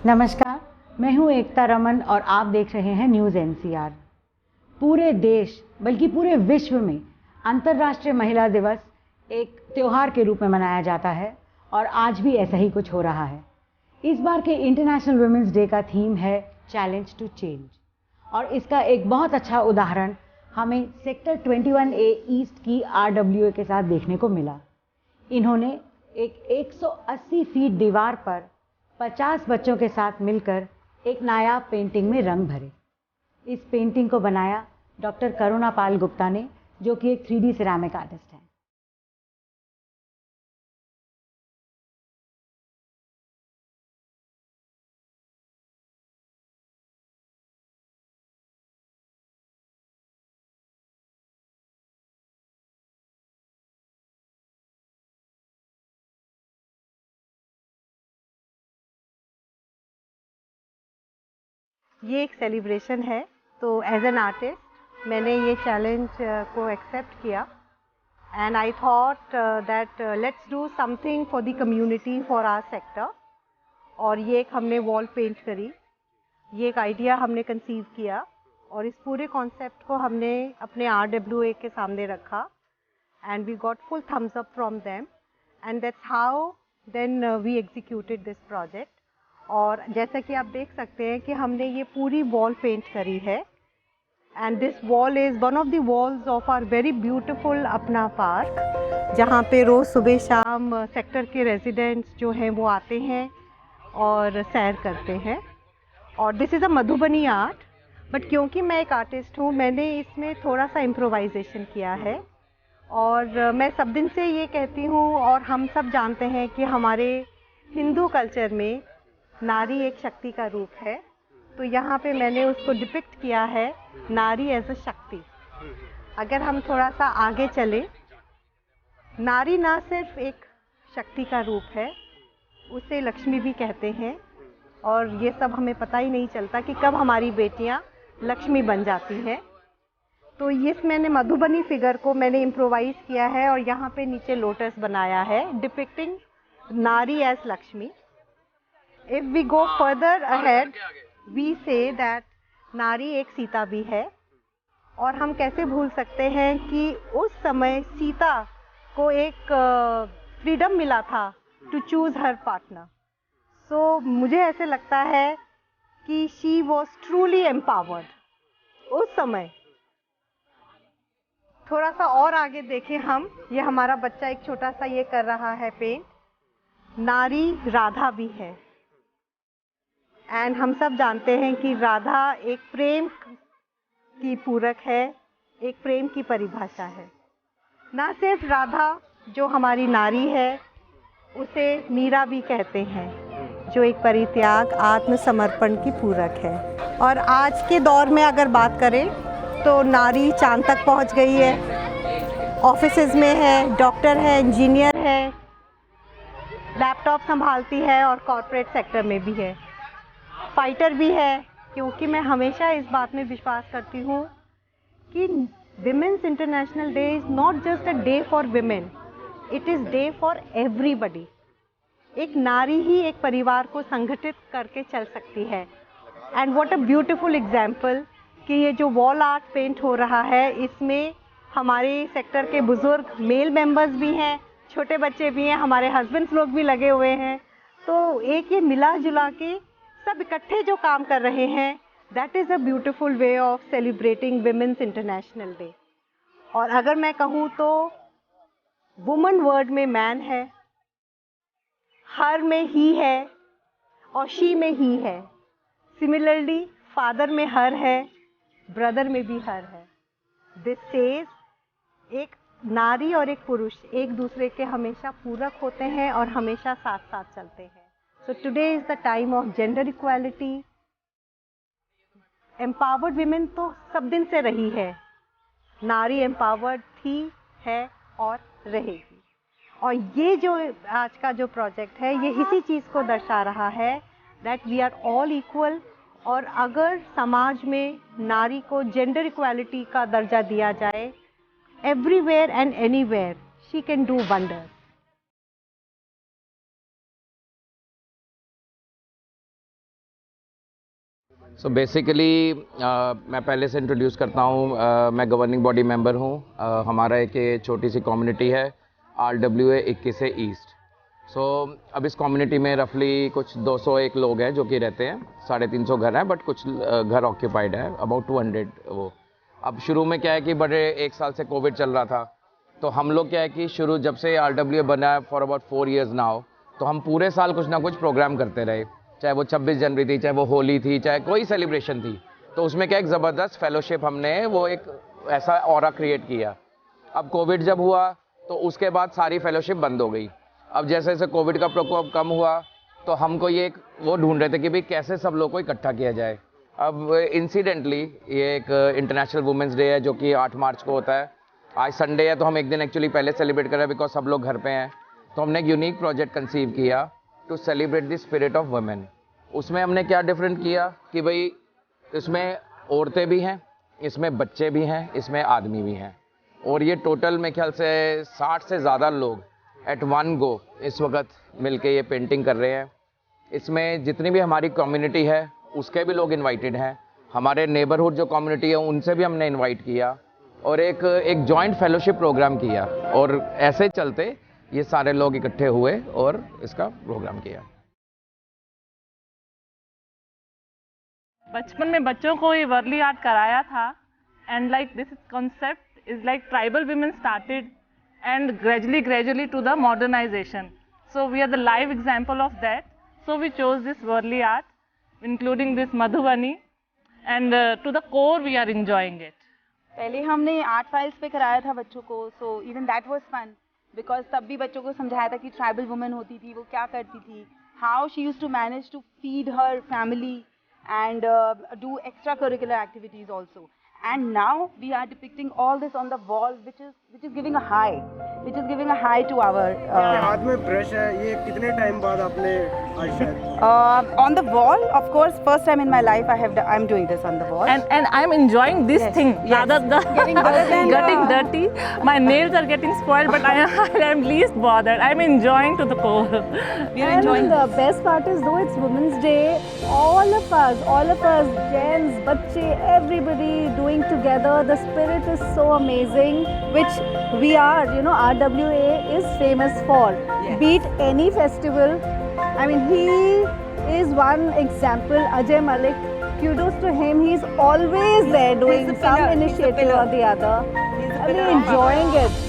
नमस्कार, मैं हूं एकता रमन और आप देख रहे हैं न्यूज़ एनसीआर। पूरे देश बल्कि पूरे विश्व में अंतर्राष्ट्रीय महिला दिवस एक त्योहार के रूप में मनाया जाता है और आज भी ऐसा ही कुछ हो रहा है। इस बार के इंटरनेशनल वुमेन्स डे का थीम है चैलेंज टू चेंज और इसका एक बहुत अच्छा उदाहरण हमें सेक्टर 21A ईस्ट की RWA के साथ देखने को मिला। इन्होंने एक 180 फीट दीवार पर 50 बच्चों के साथ मिलकर एक नायाब पेंटिंग में रंग भरे। इस पेंटिंग को बनाया डॉक्टर करुणा पाल गुप्ता ने, जो कि एक 3D सिरेमिक आर्टिस्ट हैं। ये एक सेलिब्रेशन है, तो एज एन आर्टिस्ट मैंने ये चैलेंज को एक्सेप्ट किया and I thought that let's do something for the community for our sector. और ये एक हमने वॉल पेंट करी, ये एक आइडिया हमने कंसीव किया और इस पूरे कॉन्सेप्ट को हमने अपने RWA के सामने रखा and we got full thumbs up from them and that's how then we executed this project. और जैसा कि आप देख सकते हैं कि हमने ये पूरी वॉल पेंट करी है and this wall is one of the walls of our very beautiful अपना पार्क, जहाँ पे रोज़ सुबह शाम सेक्टर के रेजिडेंट्स जो हैं वो आते हैं और सैर करते हैं। और this is a Madhubani art, but क्योंकि मैं एक आर्टिस्ट हूँ मैंने इसमें थोड़ा सा इम्प्रोवाइजेशन किया है। और मैं सब दिन से ये कहती हूँ और हम सब जानते हैं कि हमारे हिंदू कल्चर में नारी एक शक्ति का रूप है, तो यहाँ पे मैंने उसको डिपिक्ट किया है नारी एज अ शक्ति। अगर हम थोड़ा सा आगे चले, नारी ना सिर्फ एक शक्ति का रूप है, उसे लक्ष्मी भी कहते हैं और ये सब हमें पता ही नहीं चलता कि कब हमारी बेटियाँ लक्ष्मी बन जाती हैं। तो इस मैंने मधुबनी फिगर को मैंने इम्प्रोवाइज किया है और यहाँ पे नीचे लोटस बनाया है डिपिक्टिंग नारी as Lakshmi. If we go further ahead, we say that नारी एक सीता भी है और हम कैसे भूल सकते हैं कि उस समय सीता को एक फ्रीडम मिला था टू चूज हर पार्टनर। सो मुझे ऐसे लगता है कि शी वॉज ट्रूली एम्पावर्ड उस समय। थोड़ा सा और आगे देखें हम, ये हमारा बच्चा एक छोटा सा ये कर रहा है पेंट, नारी राधा भी है एंड हम सब जानते हैं कि राधा एक प्रेम की पूरक है, एक प्रेम की परिभाषा है। ना सिर्फ राधा जो हमारी नारी है, उसे मीरा भी कहते हैं, जो एक परित्याग आत्मसमर्पण की पूरक है। और आज के दौर में अगर बात करें तो नारी चांद तक पहुंच गई है, ऑफिसेज में है, डॉक्टर है, इंजीनियर है, लैपटॉप संभालती है और कॉरपोरेट सेक्टर में भी है, फाइटर भी है। क्योंकि मैं हमेशा इस बात में विश्वास करती हूँ कि women's international day is not just a day for women, it is day for everybody. एक नारी ही एक परिवार को संगठित करके चल सकती है। And what a beautiful example कि ये जो वॉल आर्ट पेंट हो रहा है, इसमें हमारे सेक्टर के बुजुर्ग मेल मेंबर्स भी हैं, छोटे बच्चे भी हैं, हमारे हस्बैंड्स लोग भी लगे हुए हैं। तो एक ये मिला जुला के सब इकट्ठे जो काम कर रहे हैं, that is a beautiful way of celebrating women's international day. और अगर मैं कहूँ तो वुमन वर्ड में मैन है, हर में ही है और शी में ही है। सिमिलरली फादर में हर है, ब्रदर में भी हर है। दिस सेज एक नारी और एक पुरुष एक दूसरे के हमेशा पूरक होते हैं और हमेशा साथ साथ चलते हैं। So today is the time of gender equality. Empowered women तो सब दिन से रही है, नारी empowered थी, है और रहेगी। और ये जो आज का जो प्रोजेक्ट है, ये इसी चीज़ को दर्शा रहा है that we are all equal। और अगर समाज में नारी को जेंडर इक्वालिटी का दर्जा दिया जाए, everywhere and anywhere she can do wonders। So basically मैं पहले से इंट्रोड्यूस करता हूँ, मैं गवर्निंग बॉडी मेंबर हूँ। हमारा एक ये छोटी सी कम्युनिटी है RWA 21 ईस्ट। सो अब इस कम्युनिटी में रफली कुछ 201 लोग हैं जो कि रहते हैं, 350 घर हैं, बट कुछ घर ऑक्यूपाइड है, अबाउट 200 वो। अब शुरू में क्या है कि बड़े 1 साल से कोविड चल रहा था, तो हम लोग क्या है कि शुरू जब से RWA बना है फॉर अबाउट 4 years नाउ, तो हम पूरे साल कुछ ना कुछ प्रोग्राम करते रहे, चाहे वो 26 जनवरी थी, चाहे वो होली थी, चाहे कोई सेलिब्रेशन थी। तो उसमें क्या एक ज़बरदस्त फेलोशिप हमने वो एक ऐसा ऑरा क्रिएट किया। अब कोविड जब हुआ तो उसके बाद सारी फेलोशिप बंद हो गई। अब जैसे जैसे कोविड का प्रकोप कम हुआ तो हमको ये एक वो ढूंढ रहे थे कि भाई कैसे सब लोग को इकट्ठा किया जाए। अब इंसिडेंटली ये एक इंटरनेशनल वुमेंस डे है जो कि 8 मार्च को होता है। आज संडे है तो हम एक दिन एक्चुअली पहले सेलिब्रेट कर रहे हैं बिकॉज सब लोग घर पे हैं। तो हमने एक यूनिक प्रोजेक्ट कंसीव किया to celebrate the spirit of women. उसमें हमने क्या डिफरेंट किया कि भाई इसमें औरतें भी हैं, इसमें बच्चे भी हैं, इसमें आदमी भी हैं, और ये टोटल मेरे ख्याल से 60 से ज़्यादा लोग एट वन गो इस वक्त मिलके ये पेंटिंग कर रहे हैं। इसमें जितनी भी हमारी कम्युनिटी है उसके भी लोग इनवाइटेड हैं, हमारे नेबरहुड जो कम्युनिटी है उनसे भी हमने इनवाइट किया और एक जॉइंट फेलोशिप प्रोग्राम किया, और ऐसे चलते ये सारे लोग इकट्ठे हुए और इसका प्रोग्राम किया। बचपन में बच्चों को ये वर्ली आर्ट कराया था, and like this concept is like tribal women started and gradually to the modernization. So we are the live example of that. So we chose this worli art, including this Madhubani, and to the core we are enjoying it. पहले हमने art files पे कराया था बच्चों को, so even that was fun because तब भी बच्चों को समझाया था कि ट्राइबल वुमेन होती थी, वो क्या करती थी, how she used to manage to feed her family and do extracurricular activities also. And now we are depicting all this on the wall, which is giving a high to our हाथ में brush है, ये कितने time बाद आपने आज शायद on the wall, of course, first time in my life I'm doing this on the wall. And I'm enjoying this Yes, thing yes. rather than getting dirty. My nails are getting spoiled, but I am least bothered. I'm enjoying to the core. We are enjoying And the best part is, though it's Women's Day, all of us, gents, bacche, everybody doing together. The spirit is so amazing, which we are, RWA is famous for. Yes. Beat any festival. I mean, he is one example. Ajay Malik, kudos to him. He's always there doing He's a some pillar. He's a initiative pillar. or the other. He's a I mean, pillar. enjoying it.